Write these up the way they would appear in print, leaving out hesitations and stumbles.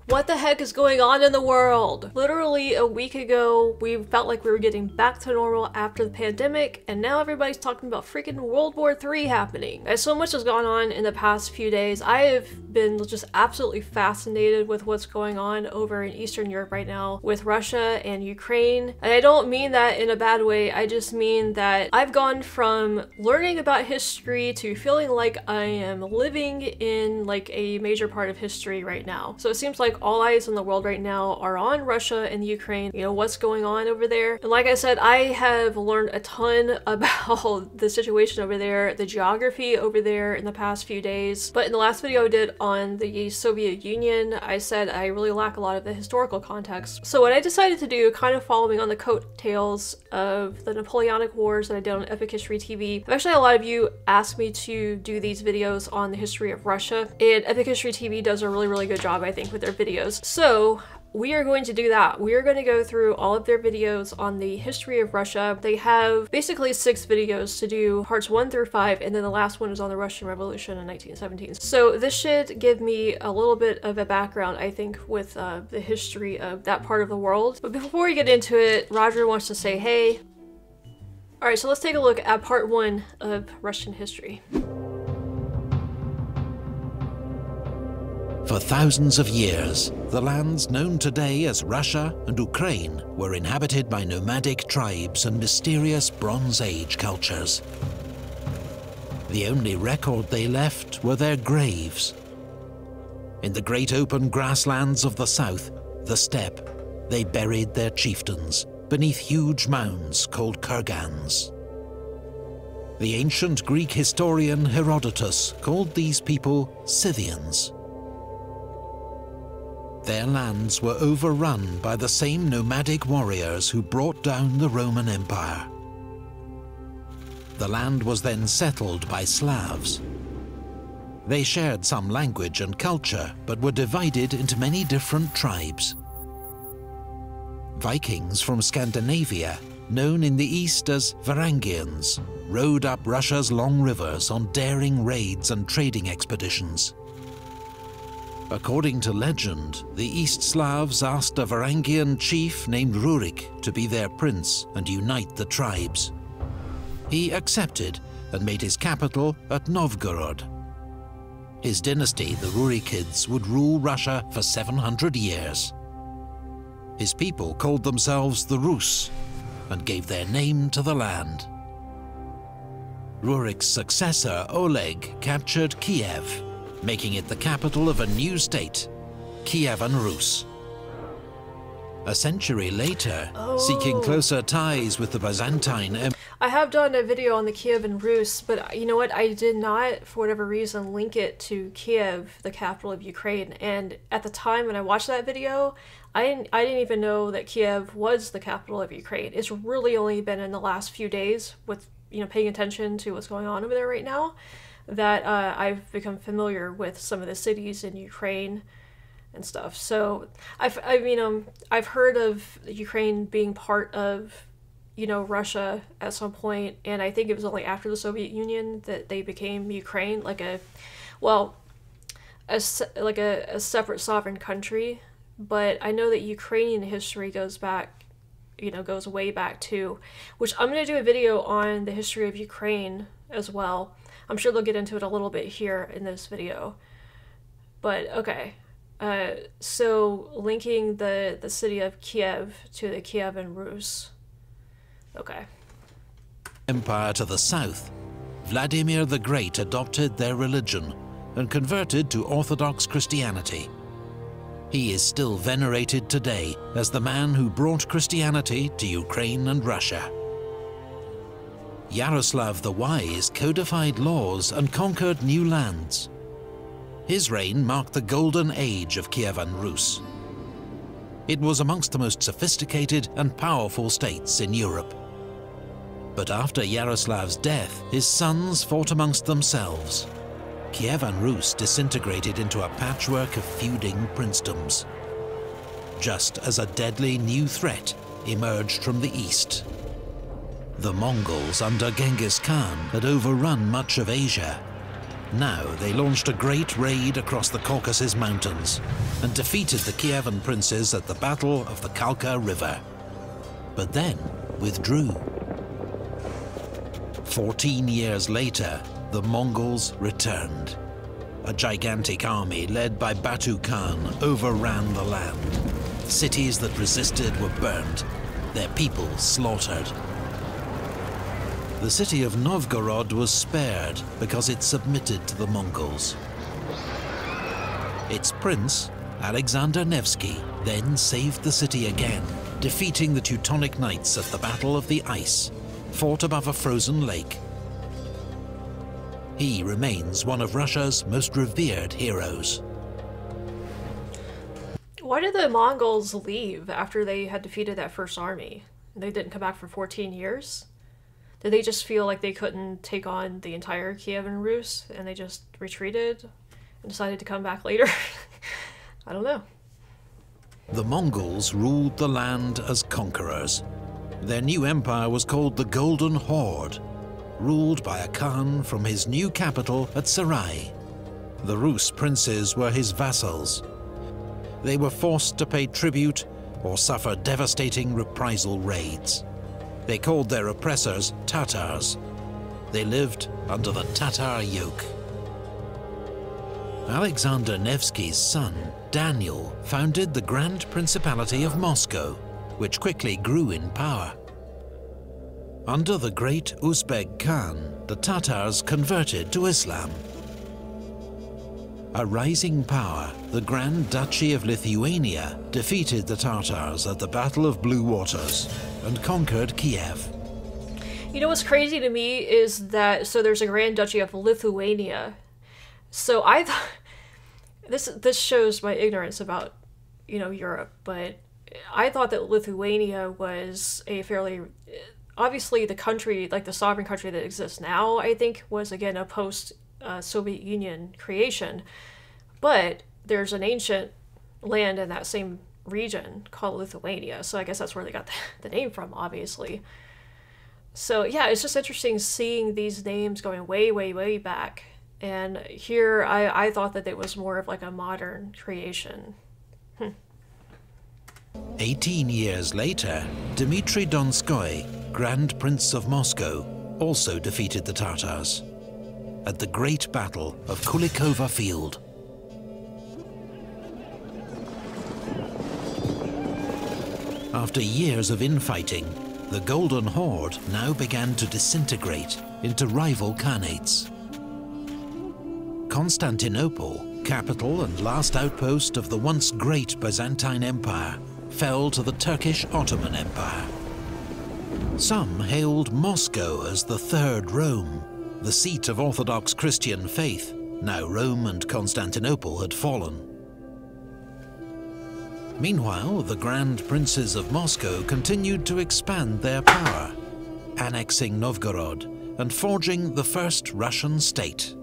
What the heck is going on in the world? Literally a week ago, we felt like we were getting back to normal after the pandemic, and now everybody's talking about freaking World War III happening. As so much has gone on in the past few days, I have been just absolutely fascinated with what's going on over in Eastern Europe right now with Russia and Ukraine. And I don't mean that in a bad way, I just mean that I've gone from learning about history to feeling like I am living in like a major part of history right now. So it seems like all eyes in the world right now are on Russia and Ukraine, you know, what's going on over there. And like I said, I have learned a ton about the situation over there, the geography over there in the past few days. But in the last video I did on the Soviet Union, I said I really lack a lot of the historical context. So what I decided to do, kind of following on the coattails of the Napoleonic Wars that I did on Epic History TV, I've actually had a lot of you ask me to do these videos on the history of Russia, and Epic History TV does a really good job, I think, with their videos. So we are going to do that. We are going to go through all of their videos on the history of Russia. They have basically 6 videos to do, parts 1 through 5, and then the last one is on the Russian Revolution in 1917. So this should give me a little bit of a background, I think, with the history of that part of the world. But before we get into it, Roger wants to say hey. Alright, so let's take a look at part 1 of Russian history. For thousands of years, the lands known today as Russia and Ukraine were inhabited by nomadic tribes and mysterious Bronze Age cultures. The only record they left were their graves. In the great open grasslands of the south, the steppe, they buried their chieftains beneath huge mounds called kurgans. The ancient Greek historian Herodotus called these people Scythians. Their lands were overrun by the same nomadic warriors who brought down the Roman Empire. The land was then settled by Slavs. They shared some language and culture, but were divided into many different tribes. Vikings from Scandinavia, known in the east as Varangians, rode up Russia's long rivers on daring raids and trading expeditions. According to legend, the East Slavs asked a Varangian chief named Rurik to be their prince and unite the tribes. He accepted and made his capital at Novgorod. His dynasty, the Rurikids, would rule Russia for 700 years. His people called themselves the Rus and gave their name to the land. Rurik's successor, Oleg, captured Kiev, making it the capital of a new state, Kievan Rus. A century later, seeking closer ties with the Byzantine Empire. I have done a video on the Kievan Rus, but you know what? I did not, for whatever reason, link it to Kiev, the capital of Ukraine. And at the time when I watched that video, I didn't even know that Kiev was the capital of Ukraine. It's really only been in the last few days with, you know, paying attention to what's going on over there right now, that I've become familiar with some of the cities in Ukraine and stuff. So I've heard of Ukraine being part of, you know, Russia at some point, and I think it was only after the Soviet Union that they became Ukraine, like a separate sovereign country. But I know that Ukrainian history goes back, you know, goes way back too, which I'm going to do a video on the history of Ukraine as well. I'm sure they'll get into it a little bit here in this video. But okay, so linking the city of Kiev to the Kievan Rus. Okay. Empire to the south, Vladimir the Great adopted their religion and converted to Orthodox Christianity. He is still venerated today as the man who brought Christianity to Ukraine and Russia. Yaroslav the Wise codified laws and conquered new lands. His reign marked the golden age of Kievan Rus. It was amongst the most sophisticated and powerful states in Europe. But after Yaroslav's death, his sons fought amongst themselves. Kievan Rus disintegrated into a patchwork of feuding princedoms, just as a deadly new threat emerged from the east. The Mongols under Genghis Khan had overrun much of Asia. Now they launched a great raid across the Caucasus Mountains and defeated the Kievan princes at the Battle of the Kalka River, but then withdrew. 14 years later, the Mongols returned. A gigantic army led by Batu Khan overran the land. Cities that resisted were burnt, their people slaughtered. The city of Novgorod was spared because it submitted to the Mongols. Its prince, Alexander Nevsky, then saved the city again, defeating the Teutonic Knights at the Battle of the Ice, fought above a frozen lake. He remains one of Russia's most revered heroes. Why did the Mongols leave after they had defeated that first army? They didn't come back for 14 years? Did they just feel like they couldn't take on the entire Kievan Rus and they just retreated and decided to come back later? I don't know. The Mongols ruled the land as conquerors. Their new empire was called the Golden Horde, ruled by a Khan from his new capital at Sarai. The Rus princes were his vassals. They were forced to pay tribute or suffer devastating reprisal raids. They called their oppressors Tatars. They lived under the Tatar yoke. Alexander Nevsky's son, Daniel, founded the Grand Principality of Moscow, which quickly grew in power. Under the great Uzbek Khan, the Tatars converted to Islam. A rising power, the Grand Duchy of Lithuania defeated the Tatars at the Battle of Blue Waters and conquered Kiev. You know what's crazy to me is that, so there's a Grand Duchy of Lithuania. So I thought, this shows my ignorance about, Europe, but I thought that Lithuania was a fairly, obviously the country, like the sovereign country that exists now, I think was again a post-Soviet Union creation. But there's an ancient land in that same region called Lithuania, so I guess that's where they got the name from, obviously. So yeah, it's just interesting seeing these names going way, way, way back. And here I thought that it was more of like a modern creation. 18 years later, Dmitry Donskoy, Grand Prince of Moscow, also defeated the Tatars at the Great Battle of Kulikova Field. After years of infighting, the Golden Horde now began to disintegrate into rival khanates. Constantinople, capital and last outpost of the once great Byzantine Empire, fell to the Turkish Ottoman Empire. Some hailed Moscow as the Third Rome, the seat of Orthodox Christian faith. Now Rome and Constantinople had fallen. Meanwhile, the Grand Princes of Moscow continued to expand their power, annexing Novgorod and forging the first Russian state.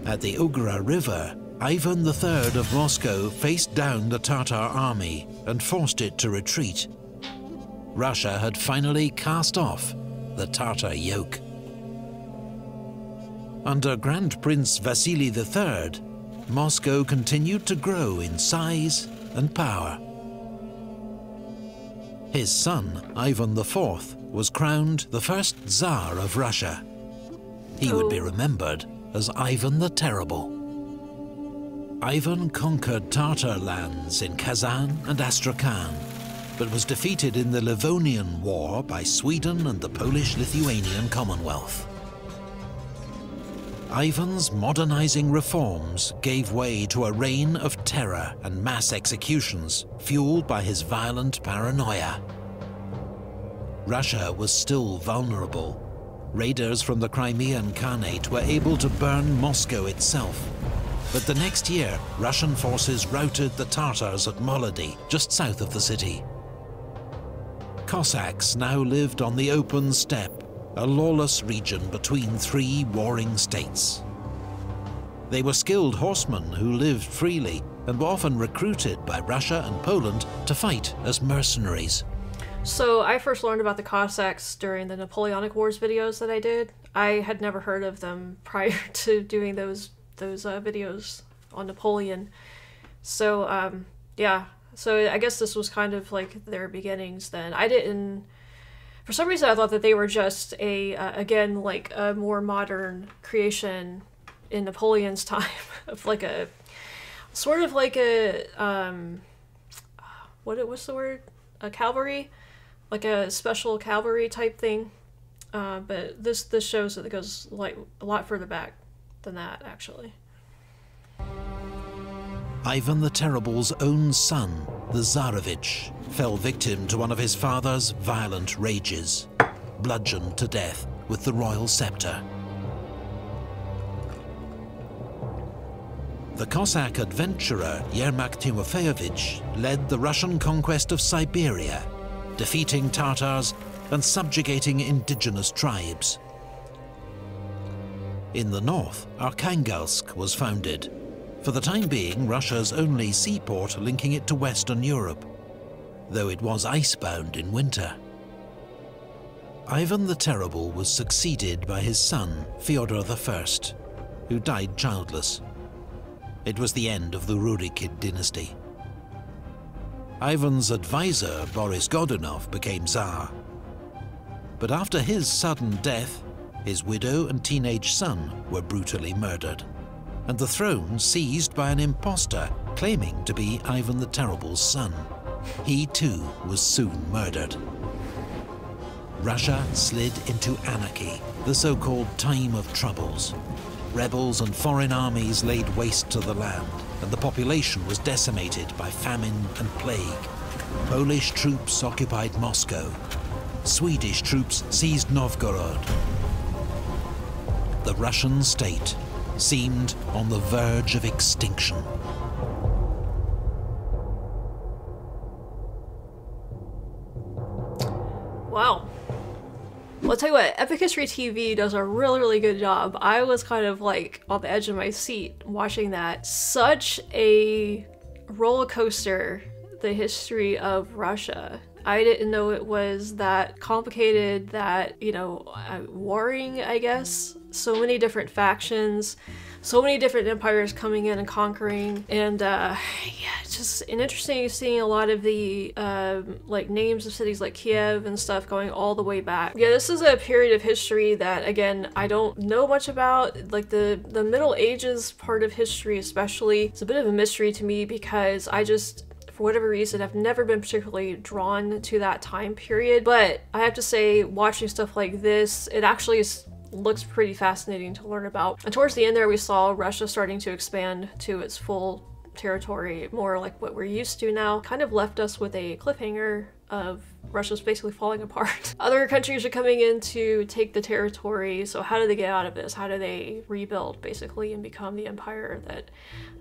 At the Ugra River, Ivan III of Moscow faced down the Tatar army and forced it to retreat. Russia had finally cast off the Tatar yoke. Under Grand Prince Vasily III, Moscow continued to grow in size and power. His son, Ivan IV, was crowned the first Tsar of Russia. He would be remembered as Ivan the Terrible. Ivan conquered Tatar lands in Kazan and Astrakhan, but was defeated in the Livonian War by Sweden and the Polish-Lithuanian Commonwealth. Ivan's modernizing reforms gave way to a reign of terror and mass executions, fueled by his violent paranoia. Russia was still vulnerable. Raiders from the Crimean Khanate were able to burn Moscow itself. But the next year, Russian forces routed the Tatars at Molody, just south of the city. Cossacks now lived on the open steppe, a lawless region between three warring states. They were skilled horsemen who lived freely and were often recruited by Russia and Poland to fight as mercenaries. So I first learned about the Cossacks during the Napoleonic Wars videos that I did. I had never heard of them prior to doing those videos on Napoleon. So yeah, so I guess this was kind of like their beginnings then. For some reason I thought that they were just again, like a more modern creation in Napoleon's time of like a sort of like a what's the word? A cavalry, like a special cavalry type thing. But this shows that it goes like a lot further back than that, actually. Ivan the Terrible's own son, the Tsarevich, fell victim to one of his father's violent rages, bludgeoned to death with the royal scepter. The Cossack adventurer Yermak Timofeyevich led the Russian conquest of Siberia, defeating Tatars and subjugating indigenous tribes. In the north, Arkhangelsk was founded, for the time being Russia's only seaport linking it to Western Europe, though it was icebound in winter. Ivan the Terrible was succeeded by his son, Fyodor I, who died childless. It was the end of the Rurikid dynasty. Ivan's advisor, Boris Godunov, became Tsar. But after his sudden death, his widow and teenage son were brutally murdered, and the throne seized by an impostor claiming to be Ivan the Terrible's son. He too was soon murdered. Russia slid into anarchy, the so-called Time of Troubles. Rebels and foreign armies laid waste to the land, and the population was decimated by famine and plague. Polish troops occupied Moscow. Swedish troops seized Novgorod. The Russian state seemed on the verge of extinction. Wow. Well, I'll tell you what, Epic History TV does a really, really good job. I was kind of like on the edge of my seat watching that. Such a roller coaster, the history of Russia. I didn't know it was that complicated, that, you know, warring, I guess. So many different factions, so many different empires coming in and conquering, and yeah, it's just interesting seeing a lot of the like names of cities like Kiev and stuff going all the way back. Yeah, this is a period of history that, again, I don't know much about. Like the Middle Ages part of history especially, it's a bit of a mystery to me because I just, for whatever reason, I've never been particularly drawn to that time period. But I have to say, watching stuff like this, it actually looks pretty fascinating to learn about. And towards the end there, we saw Russia starting to expand to its full territory, more like what we're used to now. Kind of left us with a cliffhanger of Russia's basically falling apart. Other countries are coming in to take the territory, so how do they get out of this? How do they rebuild, basically, and become the empire that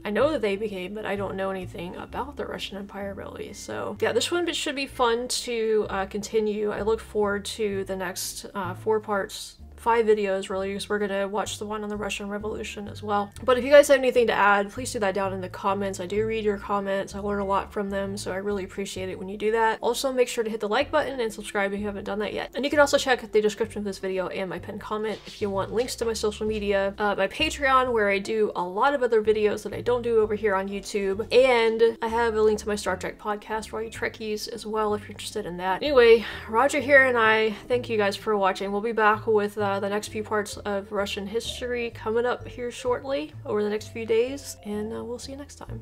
I know that they became, but I don't know anything about the Russian Empire, really. So yeah, this one should be fun to continue. I look forward to the next 5 videos, really, because we're gonna watch the one on the Russian Revolution as well. But if you guys have anything to add, please do that down in the comments. I do read your comments. I learn a lot from them, so I really appreciate it when you do that. Also, make sure to hit the like button and subscribe if you haven't done that yet. And you can also check the description of this video and my pinned comment if you want links to my social media, my Patreon, where I do a lot of other videos that I don't do over here on YouTube, and I have a link to my Star Trek podcast for all you Trekkies as well if you're interested in that. Anyway, Roger here, and I thank you guys for watching. We'll be back with the next few parts of Russian history coming up here shortly over the next few days, and we'll see you next time.